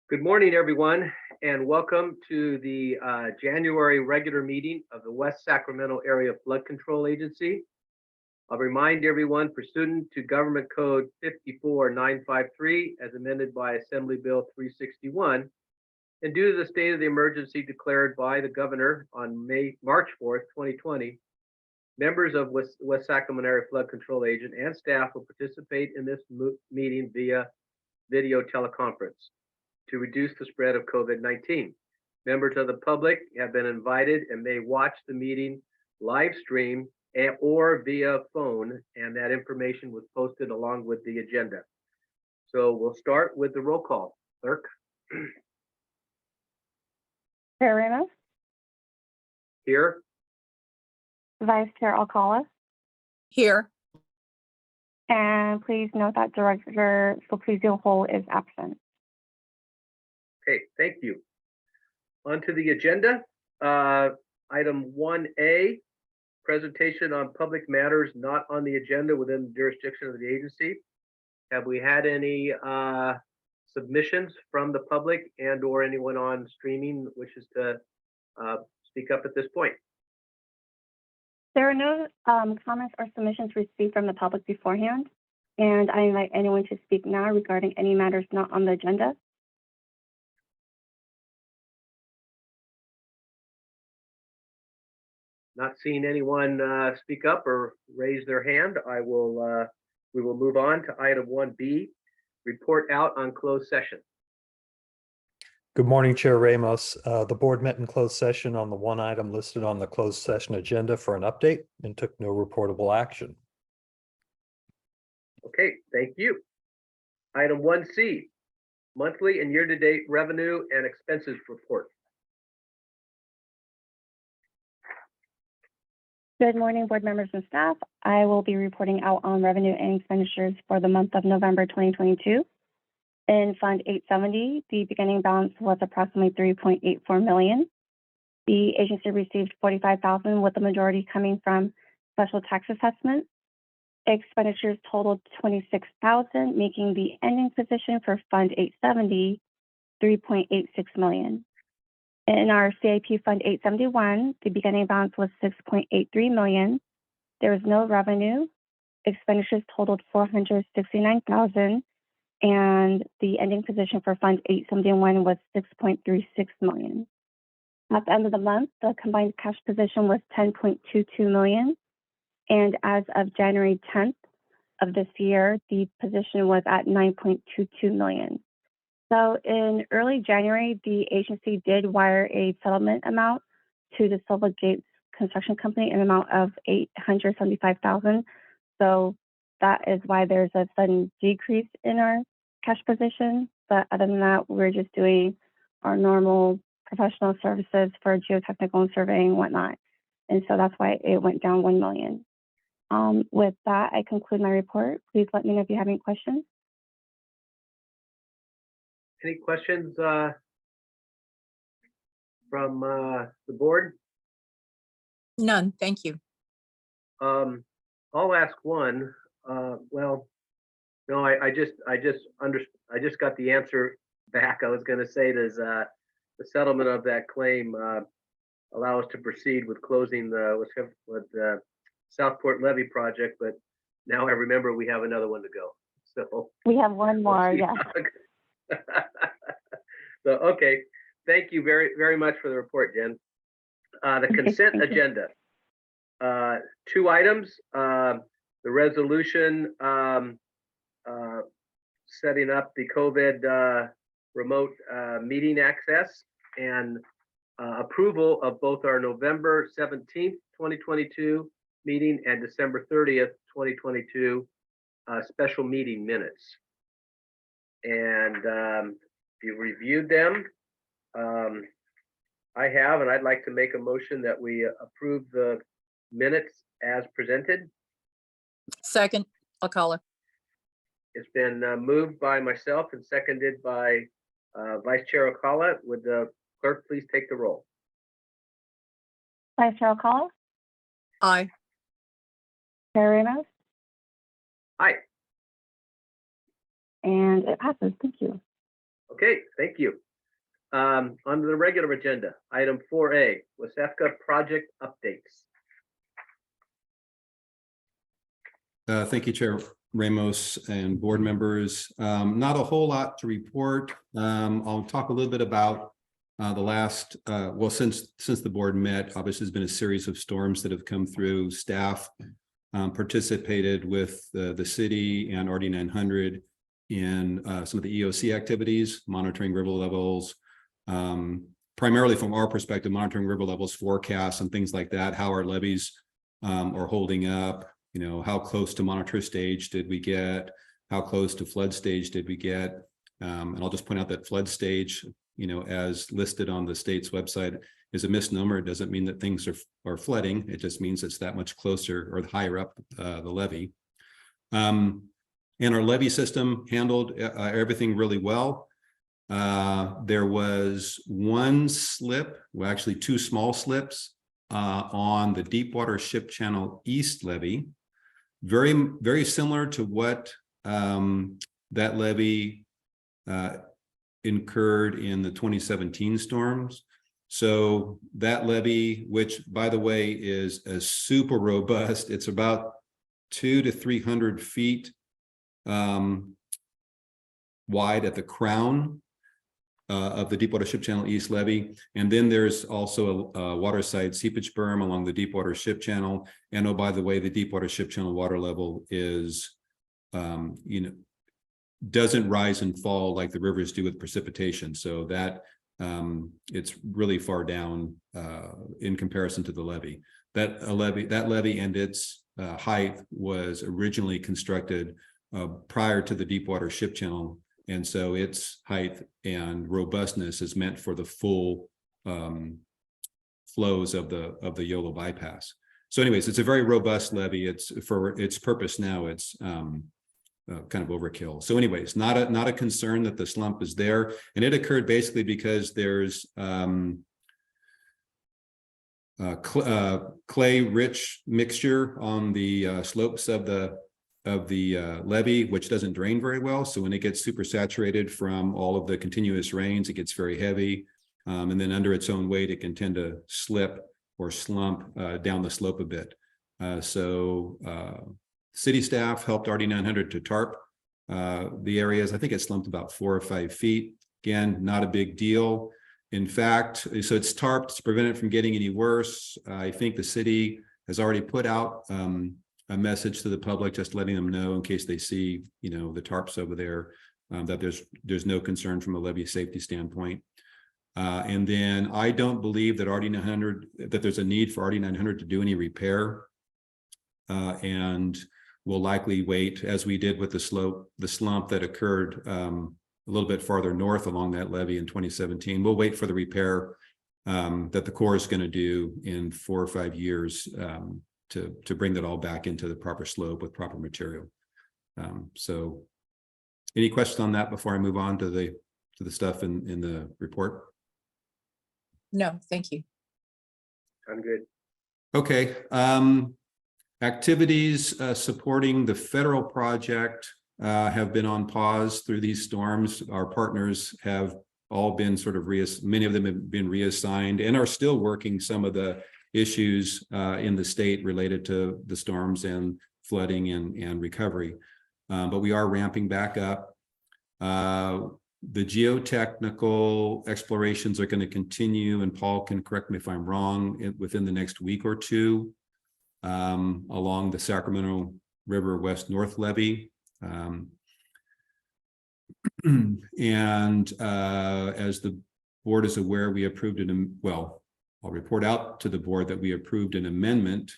Good morning, everyone, and welcome to the January regular meeting of the West Sacramento Area Flood Control Agency. I'll remind everyone pursuant to Government Code 54953 as amended by Assembly Bill 361, and due to the state of the emergency declared by the governor on March 4th, 2020, members of West Sacramento Area Flood Control Agent and staff will participate in this meeting via video teleconference to reduce the spread of COVID-19. Members of the public have been invited and may watch the meeting live stream or via phone, and that information was posted along with the agenda. So we'll start with the roll call. Clerk? Chair Ramos, Here. Vice Chair Alcala, Here. and please note that Director Sulpicio Hall is absent. Okay, thank you. On to the agenda. Item 1A, presentation on public matters not on the agenda within the jurisdiction of the agency. Have we had any submissions from the public and or anyone on streaming that wishes to speak up at this point? There are no comments or submissions received from the public beforehand, and I invite anyone to speak now regarding any matters not on the agenda. Not seeing anyone speak up or raise their hand, we will move on to item 1B, report out on closed session. Good morning, Chair Ramos. The board met in closed session on the one item listed on the closed session agenda for an update and took no reportable action. Okay, thank you. Item 1C, monthly and year-to-date revenue and expenses report. Good morning, board members and staff. I will be reporting out on revenue and expenditures for the month of November 2022. In Fund 870, the beginning balance was approximately $3.84 million. The agency received $45,000, with the majority coming from special tax assessments. Expenditures totaled $26,000, making the ending position for Fund 870 $3.86 million. In our CIP Fund 871, the beginning balance was $6.83 million. There was no revenue. Expenditures totaled $469,000, and the ending position for Fund 871 was $6.36 million. At the end of the month, the combined cash position was $10.22 million, and as of January 10th of this year, the position was at $9.22 million. So in early January, the agency did wire a settlement amount to the Silva Gates Construction Company in an amount of $875,000. So that is why there's a sudden decrease in our cash position. But other than that, we're just doing our normal professional services for geotechnical and surveying and whatnot. And so that's why it went down $1 million. With that, I conclude my report. Please let me know if you have any questions. Any questions from the board? None, thank you. I'll ask one. Well, no, I just got the answer back. I was going to say, does the settlement of that claim allow us to proceed with closing the Southport Levee project? But now I remember we have another one to go. So We have one more, yeah. So, okay, thank you very, very much for the report, Jen. The consent agenda, 2 items, the resolution setting up the COVID remote meeting access, and approval of both our November 17th, 2022 meeting and December 30th, 2022 special meeting minutes. And if you reviewed them, I have, and I'd like to make a motion that we approve the minutes as presented. Second, Alcala. It's been moved by myself and seconded by Vice Chair Alcala. Would the clerk please take the roll? Vice Chair Alcala, Aye. Chair Ramos, Aye. and it passes. Thank you. Okay, thank you. On the regular agenda, item 4A, WSAFCA project updates. Thank you, Chair Ramos and board members. Not a whole lot to report. I'll talk a little bit about the last, well, since the board met, obviously there's been a series of storms that have come through. Staff participated with the city and RD 900 in some of the EOC activities, monitoring river levels, primarily from our perspective, monitoring river levels, forecasts and things like that, how our levees are holding up, you know, how close to monitor stage did we get, how close to flood stage did we get. And I'll just point out that flood stage, you know, as listed on the state's website is a misnomer. It doesn't mean that things are flooding. It just means it's that much closer or higher up the levee. And our levee system handled everything really well. There was one slip, well, actually two small slips on the Deepwater Ship Channel East levee. Very, very similar to what that levee incurred in the 2017 storms. So that levee, which by the way is a super robust, it's about 200 to 300 feet wide at the crown of the Deepwater Ship Channel East levee. And then there's also a waterside seepage berm along the Deepwater Ship Channel. And oh, by the way, the Deepwater Ship Channel water level is, you know, doesn't rise and fall like the rivers do with precipitation. So that it's really far down in comparison to the levee. That levee and its height was originally constructed prior to the Deepwater Ship Channel. And so its height and robustness is meant for the full flows of the Yolo bypass. So anyways, it's a very robust levee. It's for its purpose now, it's kind of overkill. So anyways, not a concern that the slump is there. And it occurred basically because there's clay rich mixture on the slopes of the levee, which doesn't drain very well. So when it gets super saturated from all of the continuous rains, it gets very heavy. And then under its own weight, it can tend to slip or slump down the slope a bit. City staff helped RD 900 to tarp the areas. I think it slumped about 4 or 5 feet. Again, not a big deal. In fact, so it's tarped to prevent it from getting any worse. I think the city has already put out a message to the public, just letting them know in case they see, you know, the tarps over there, that there's no concern from a levee safety standpoint. And then I don't believe that RD 900, that there's a need for RD 900 to do any repair. And we'll likely wait, as we did with the slump that occurred a little bit farther north along that levee in 2017. We'll wait for the repair that the Corps is going to do in 4 or 5 years to bring that all back into the proper slope with proper material. So any questions on that before I move on to the stuff in the report? No, thank you. I'm good. Okay. Activities supporting the federal project have been on pause through these storms. Our partners have all been sort of many of them have been reassigned and are still working some of the issues in the state related to the storms and flooding and recovery. But we are ramping back up. The geotechnical explorations are going to continue, and Paul can correct me if I'm wrong, within the next week or two along the Sacramento River West-North levee. And as the board is aware, we approved I'll report out to the board that we approved an amendment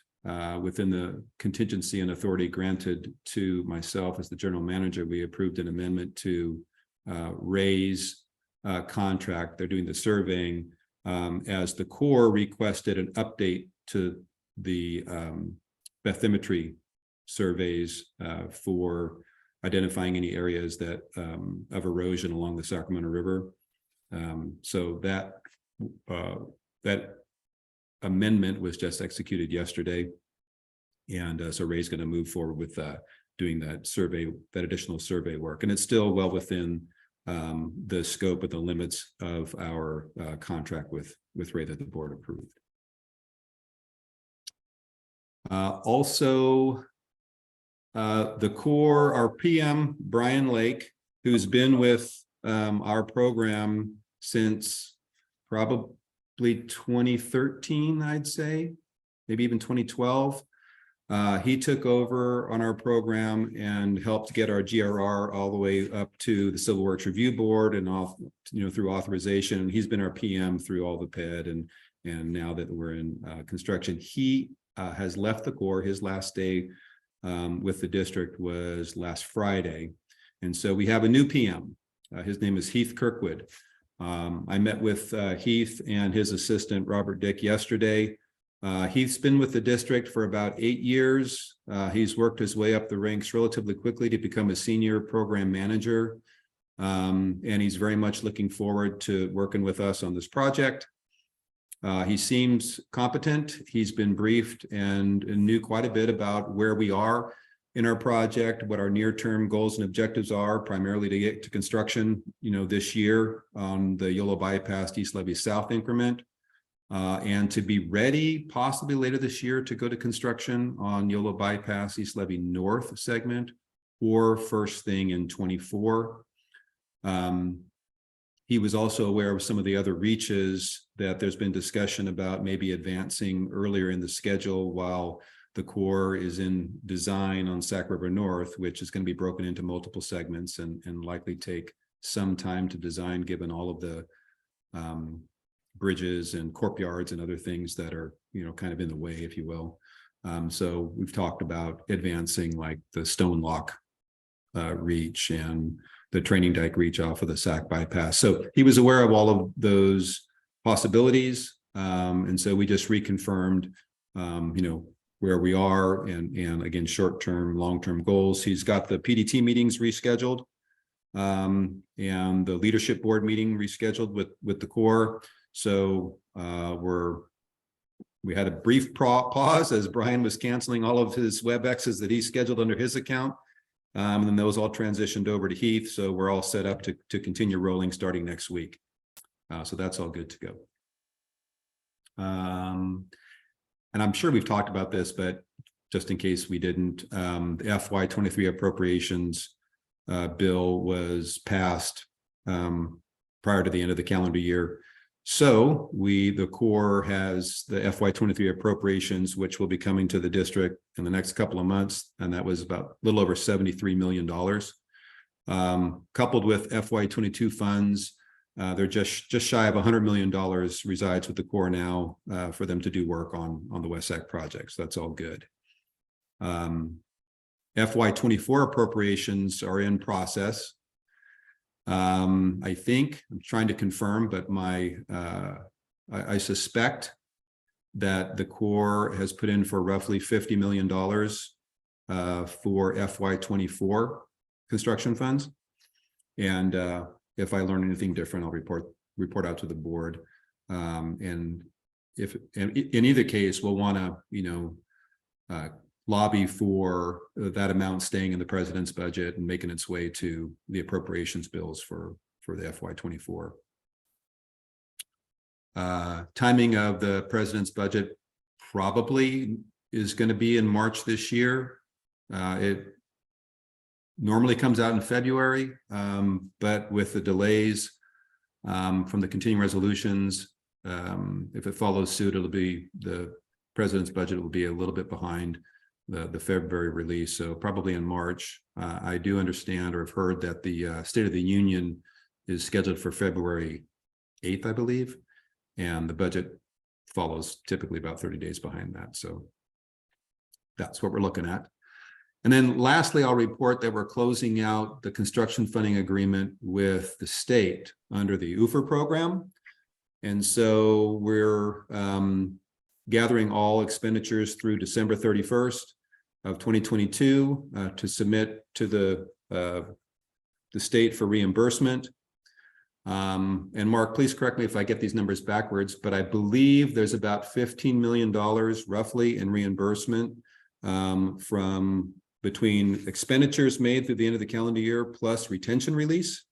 within the contingency and authority granted to myself as the general manager. We approved an amendment to raise contract. They're doing the surveying as the Corps requested an update to the bathymetry surveys for identifying any areas that of erosion along the Sacramento River. So that amendment was just executed yesterday, and so Ray's going to move forward with doing that survey, that additional survey work, and it's still well within the scope of the limits of our contract with Ray that the board approved. Also, the Corps, our PM, Brian Lake, who's been with our program since probably 2013, I'd say, maybe even 2012. He took over on our program and helped get our GRR all the way up to the Civil Works Review Board and off, through authorization. And he's been our PM through all the PED, and now that we're in construction, he has left the Corps. His last day with the district was last Friday, and so we have a new PM. His name is Heath Kirkwood. I met with Heath and his assistant Robert Dick yesterday. He's been with the district for about 8 years. He's worked his way up the ranks relatively quickly to become a senior program manager. And he's very much looking forward to working with us on this project. He seems competent. He's been briefed and knew quite a bit about where we are in our project, what our near-term goals and objectives are, primarily to get to construction, this year on the Yolo Bypass East Levee South increment. And to be ready possibly later this year to go to construction on Yolo Bypass East Levee North segment, or first thing in 24. He was also aware of some of the other reaches that there's been discussion about maybe advancing earlier in the schedule while the Corps is in design on Sac River North, which is going to be broken into multiple segments and likely take some time to design, given all of the bridges and courtyards and other things that are, kind of in the way, if you will. So we've talked about advancing like the Stone Lock reach and the Training Dike reach off of the Sac bypass. So he was aware of all of those possibilities. And so we just reconfirmed, where we are and again, short-term, long-term goals. He's got the PDT meetings rescheduled and the leadership board meeting rescheduled with the Corps. So we had a brief pause as Brian was canceling all of his WebExes that he scheduled under his account. And then those all transitioned over to Heath. So we're all set up to continue rolling starting next week. So that's all good to go. And I'm sure we've talked about this, but just in case we didn't, the FY23 appropriations bill was passed prior to the end of the calendar year. So the Corps has the FY23 appropriations, which will be coming to the district in the next couple of months. And that was about a little over $73 million. Coupled with FY22 funds, they're just shy of $100 million resides with the Corps now for them to do work on the WSAC project. So that's all good. FY24 appropriations are in process. I think, I'm trying to confirm, but I suspect that the Corps has put in for roughly $50 million for FY24 construction funds. And if I learn anything different, I'll report out to the board. And if in either case, we'll want to, lobby for that amount staying in the president's budget and making its way to the appropriations bills for the FY24. Timing of the president's budget probably is going to be in March this year. It normally comes out in February, but with the delays from the continuing resolutions, if it follows suit, it'll be the president's budget will be a little bit behind the February release. So probably in March. I do understand or have heard that the State of the Union is scheduled for February 8th, I believe, and the budget follows typically about 30 days behind that. So that's what we're looking at. And then lastly, I'll report that we're closing out the construction funding agreement with the state under the UFR program. And so we're gathering all expenditures through December 31st of 2022 to submit to the state for reimbursement. And Mark, please correct me if I get these numbers backwards, but I believe there's about $15 million roughly in reimbursement from between expenditures made through the end of the calendar year plus retention release.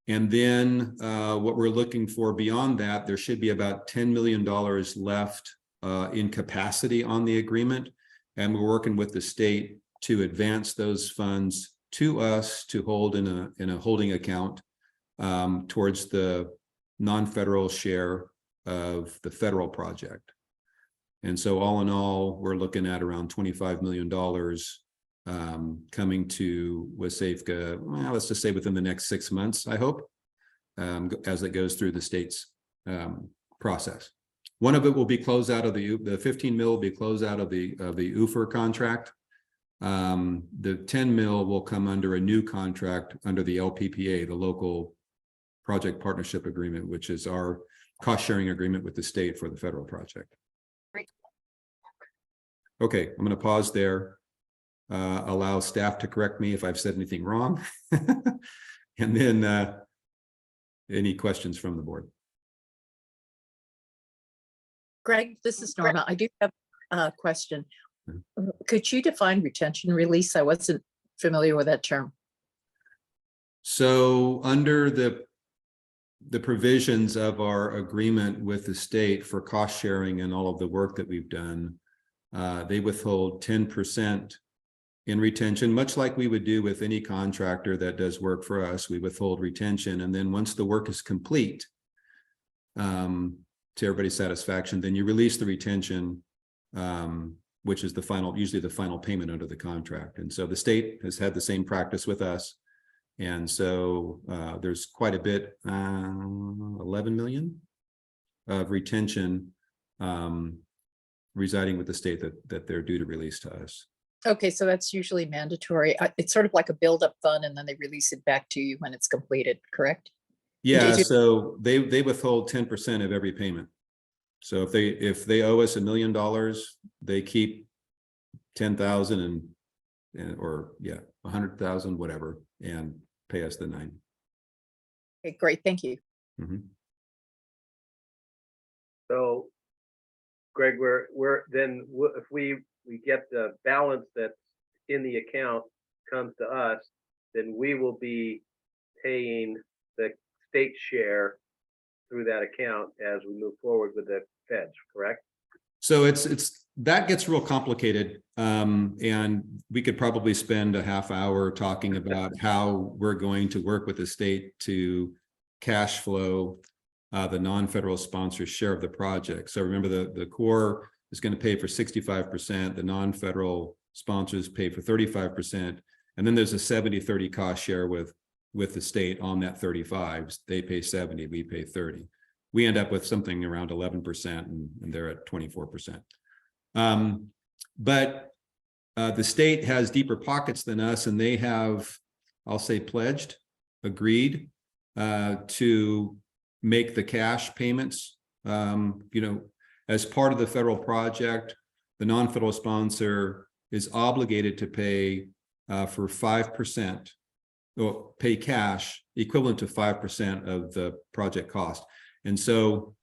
And then what we're looking for beyond that, there should be about $10 million left in capacity on the agreement. And we're working with the state to advance those funds to us to hold in a holding account towards the non-federal share of the federal project. And so all in all, we're looking at around $25 million coming to WSAFCA, well, let's just say within the next 6 months, I hope, as it goes through the state's process. One of it will be closed out of the 15 mil will be closed out of the UFR contract. The 10 mil will come under a new contract under the LPPA, the Local Project Partnership Agreement, which is our cost sharing agreement with the state for the federal project. Great. Okay, I'm going to pause there. Allow staff to correct me if I've said anything wrong. And then any questions from the board? Greg, this is Norma. I do have a question. Could you define retention release? I wasn't familiar with that term. So under the provisions of our agreement with the state for cost sharing and all of the work that we've done, they withhold 10% in retention, much like we would do with any contractor that does work for us. We withhold retention, and then once the work is complete, to everybody's satisfaction, then you release the retention, which is the final, usually the final payment under the contract. And so the state has had the same practice with us. And so there's quite a bit, 11 million of retention residing with the state that they're due to release to us. Okay, so that's usually mandatory. It's sort of like a build-up fund, and then they release it back to you when it's completed, correct? Yeah, so they withhold 10% of every payment. So if they owe us $1 million, they keep 10,000 or 100,000, whatever, and pay us the 9. Okay, great, thank you. Mm-hmm. So, Greg, if we get the balance that's in the account comes to us, then we will be paying the state share through that account as we move forward with the feds, correct? So it's that gets real complicated, and we could probably spend a half hour talking about how we're going to work with the state to cash flow the non-federal sponsors' share of the project. So remember, the Corps is going to pay for 65%, the non-federal sponsors pay for 35%, and then there's a 70-30 cost share with the state on that 35. They pay 70, we pay 30. We end up with something around 11%, and they're at 24%. But the state has deeper pockets than us, and they have, I'll say, agreed to make the cash payments. As part of the federal project, the non-federal sponsor is obligated to pay for 5%, or pay cash equivalent to 5% of the project cost. And so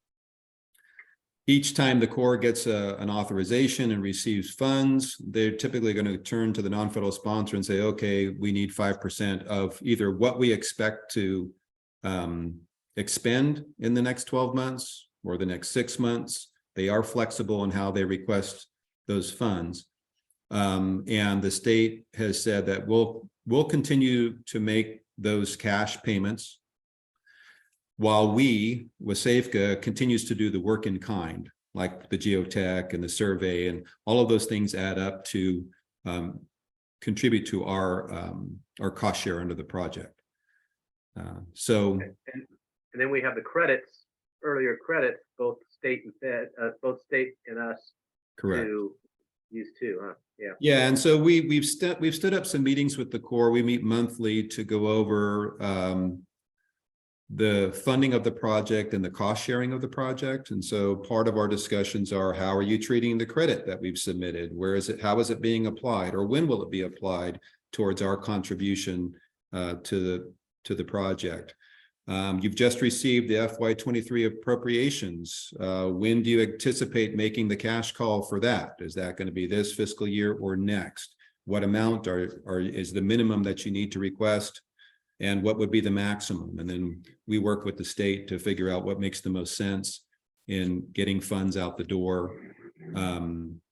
each time the Corps gets an authorization and receives funds, they're typically going to turn to the non-federal sponsor and say, okay, we need 5% of either what we expect to expend in the next 12 months or the next 6 months. They are flexible in how they request those funds. And the state has said that we'll continue to make those cash payments while we, WSAFCA, continues to do the work in kind, like the geotech and the survey, and all of those things add up to contribute to our cost share under the project. And then we have the credits, earlier credits, both state and fed, both state and us. Correct. To use too, huh? Yeah. Yeah, and so we've stood up some meetings with the Corps. We meet monthly to go over the funding of the project and the cost sharing of the project. And so part of our discussions are, how are you treating the credit that we've submitted? Where is it? How is it being applied? Or when will it be applied towards our contribution to the project? You've just received the FY23 appropriations. When do you anticipate making the cash call for that? Is that going to be this fiscal year or next? What amount is the minimum that you need to request? and what would be the maximum. And then we work with the state to figure out what makes the most sense in getting funds out the door.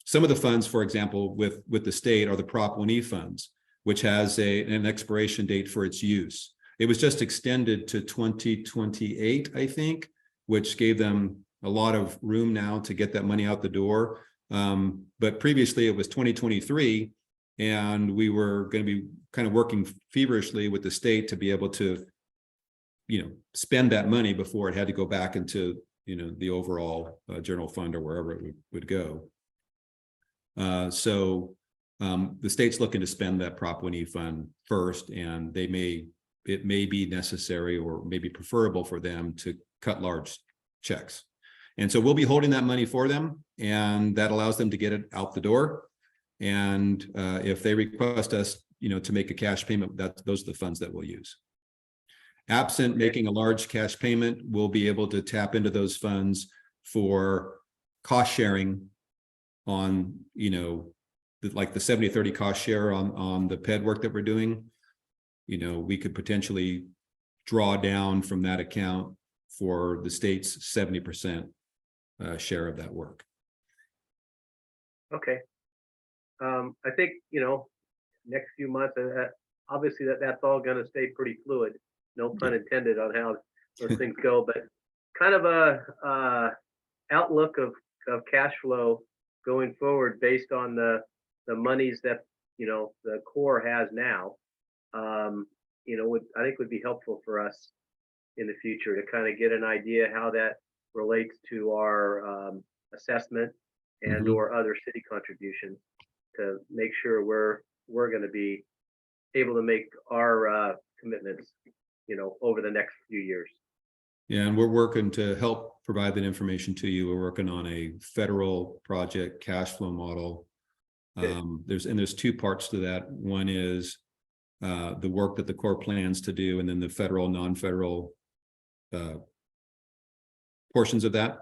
Some of the funds, for example, with the state are the Prop 1E funds, which has an expiration date for its use. It was just extended to 2028, I think, which gave them a lot of room now to get that money out the door. But previously it was 2023, and we were going to be kind of working feverishly with the state to be able to, spend that money before it had to go back into, the overall general fund or wherever it would go. So the state's looking to spend that Prop 1E fund first, and it may be necessary or maybe preferable for them to cut large checks. And so we'll be holding that money for them, and that allows them to get it out the door. And if they request us, to make a cash payment, those are the funds that we'll use. Absent making a large cash payment, we'll be able to tap into those funds for cost sharing on, like the 70-30 cost share on the PED work that we're doing. We could potentially draw down from that account for the state's 70% share of that work. Okay. I think, next few months, obviously that's all going to stay pretty fluid. No pun intended on how those things go, but kind of a outlook of cash flow going forward based on the monies that, the Corps has now, I think would be helpful for us in the future to kind of get an idea how that relates to our assessment and or other city contributions, to make sure we're going to be able to make our commitments, over the next few years. Yeah, and we're working to help provide that information to you. We're working on a federal project cash flow model. There's two parts to that. One is the work that the Corps plans to do, and then the federal, non-federal portions of that,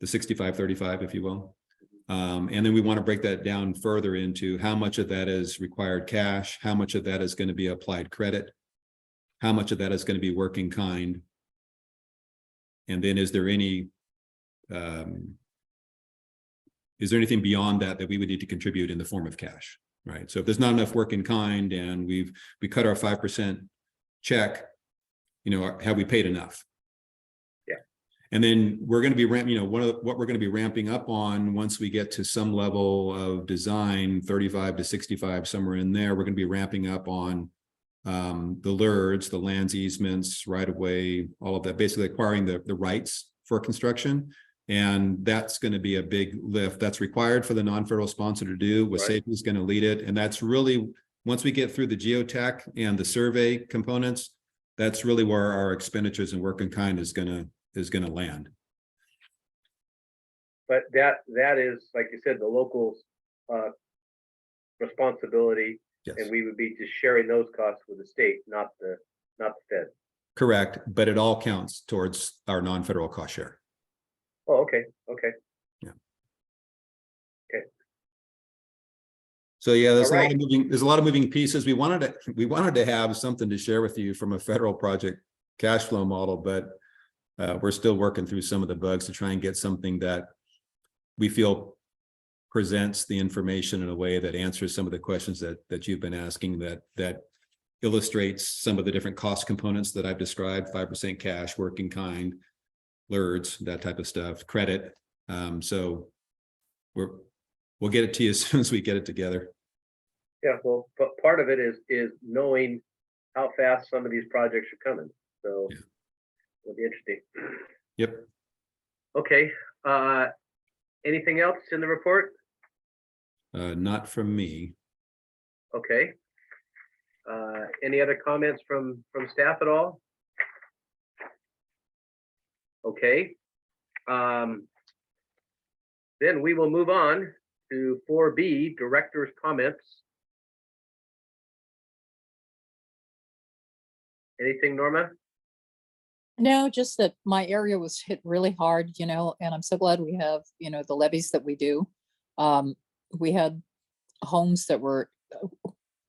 the 65-35, if you will. And then we want to break that down further into how much of that is required cash, how much of that is going to be applied credit, how much of that is going to be work in kind, and then is there anything beyond that we would need to contribute in the form of cash, right? So if there's not enough work in kind and we cut our 5% check, have we paid enough? And then we're going to be what we're going to be ramping up on once we get to some level of design, 35 to 65, somewhere in there, we're going to be ramping up on the LURDs, the lands, easements, right of way, all of that, basically acquiring the rights for construction. And that's going to be a big lift that's required for the non-federal sponsor to do. WSAFCA is going to lead it. And that's really, once we get through the geotech and the survey components, that's really where our expenditures and work in kind is going to land. But that is, like you said, the locals' responsibility, Yes. and we would be just sharing those costs with the state, not the Fed. Correct, but it all counts towards our non-federal cost share. Oh, okay. Yeah. Okay. So yeah, there's All a lot of moving pieces. We wanted to have something to share with you from a federal project cash flow model, but we're still working through some of the bugs to try and get something that we feel presents the information in a way that answers some of the questions that you've been asking, that illustrates some of the different cost components that I've described: 5% cash, work in kind, LURDs, that type of stuff, credit. So we'll get it to you as soon as we get it together. Yeah, well, but part of it is knowing how fast some of these projects are coming. So Yeah. It'll be interesting. Yep. Okay. Anything else in the report? Not from me. Okay. Any other comments from staff at all? Okay. Then we will move on to 4B, Director's Comments. Anything, Norma? No, just that my area was hit really hard, and I'm so glad we have, the levies that we do. We had homes that were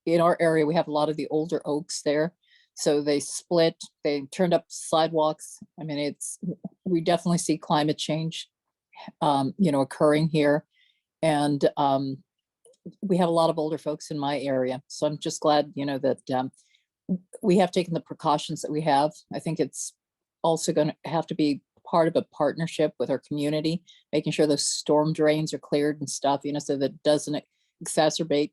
in our area. We have a lot of the older oaks there. So they split, they turned up sidewalks. I mean, we definitely see climate change, occurring here. And we have a lot of older folks in my area. So I'm just glad, that we have taken the precautions that we have. I think it's also going to have to be part of a partnership with our community, making sure those storm drains are cleared and stuff, so that it doesn't exacerbate,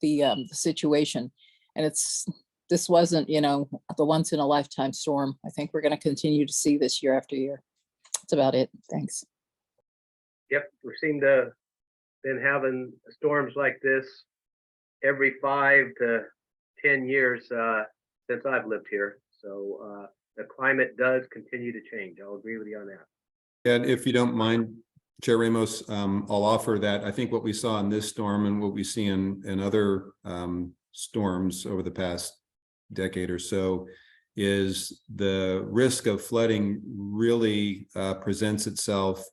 the situation. And this wasn't, the once in a lifetime storm. I think we're going to continue to see this year after year. That's about it. Thanks. Yep, we seem to been having storms like this every 5 to 10 years since I've lived here. So the climate does continue to change. I'll agree with you on that. And if you don't mind, Chair Ramos, I'll offer that I think what we saw in this storm and what we see in other storms over the past decade or so is the risk of flooding really presents itself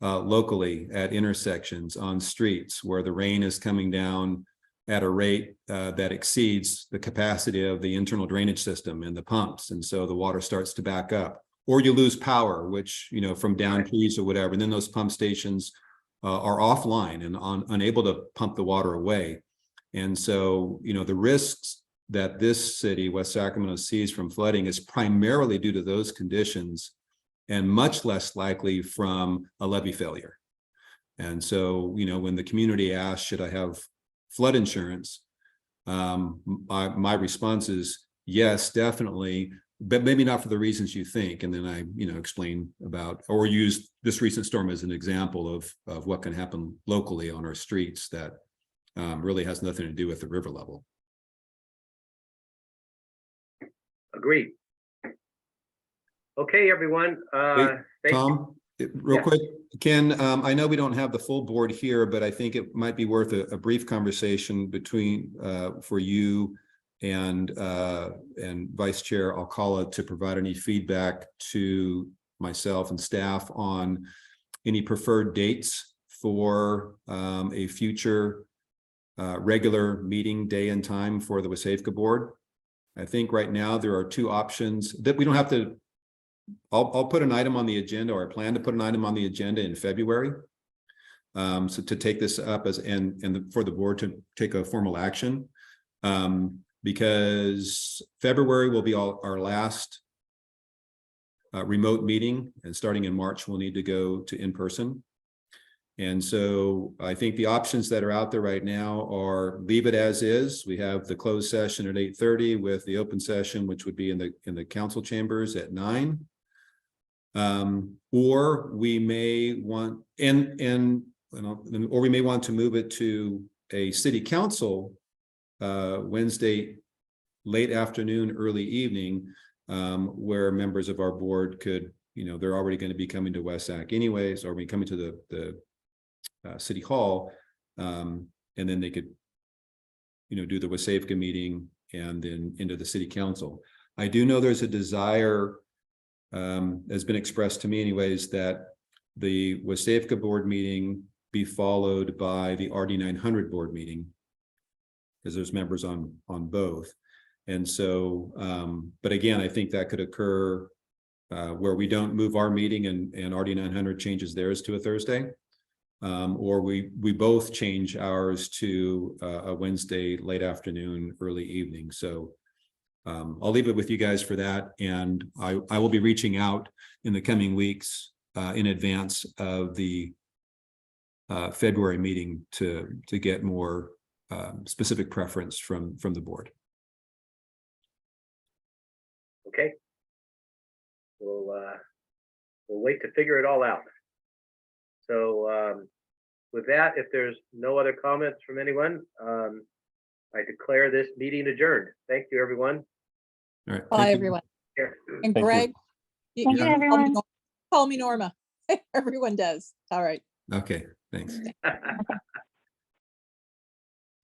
locally at intersections on streets where the rain is coming down at a rate that exceeds the capacity of the internal drainage system and the pumps. And so the water starts to back up, or you lose power, which, from down trees or whatever. And then those pump stations are offline and unable to pump the water away. And so, the risks that this city, West Sacramento, sees from flooding is primarily due to those conditions and much less likely from a levee failure. And so, when the community asks, should I have flood insurance? My response is yes, definitely, but maybe not for the reasons you think. And then I, explain about or use this recent storm as an example of what can happen locally on our streets that really has nothing to do with the river level. Agreed. Okay, everyone. Hey, Thank Tom, real Yeah. quick, Ken, I know we don't have the full board here, but I think it might be worth a brief conversation between for you and Vice Chair Alcala to provide any feedback to myself and staff on any preferred dates for a future regular meeting day and time for the WSAFCA board. I think right now there are two options that we don't have to. I'll put an item on the agenda, or I plan to put an item on the agenda in February. So to take this up and for the board to take a formal action, because February will be our last remote meeting, and starting in March, we'll need to go to in person. And so I think the options that are out there right now are leave it as is. We have the closed session at 8:30 with the open session, which would be in the council chambers at 9. Or we may want or we may want to move it to a city council Wednesday late afternoon, early evening, where members of our board could, they're already going to be coming to WSAC anyways, or be coming to the city hall, and then they could, do the WSAFCA meeting and then into the city council. I do know there's a desire, has been expressed to me anyways, that the WSAFCA board meeting be followed by the RD 900 board meeting, because there's members on both. And so, but again, I think that could occur where we don't move our meeting and RD 900 changes theirs to a Thursday. Or we both change ours to a Wednesday late afternoon, early evening. So I'll leave it with you guys for that. And I will be reaching out in the coming weeks in advance of the February meeting to get more specific preference from the board. Okay. We'll wait to figure it all out. So with that, if there's no other comments from anyone, I declare this meeting adjourned. Thank you, everyone. All right. Bye, everyone. Yeah. And Thank you. Greg, Thank you, everyone. call me Norma. Everyone does. All right. Okay, thanks.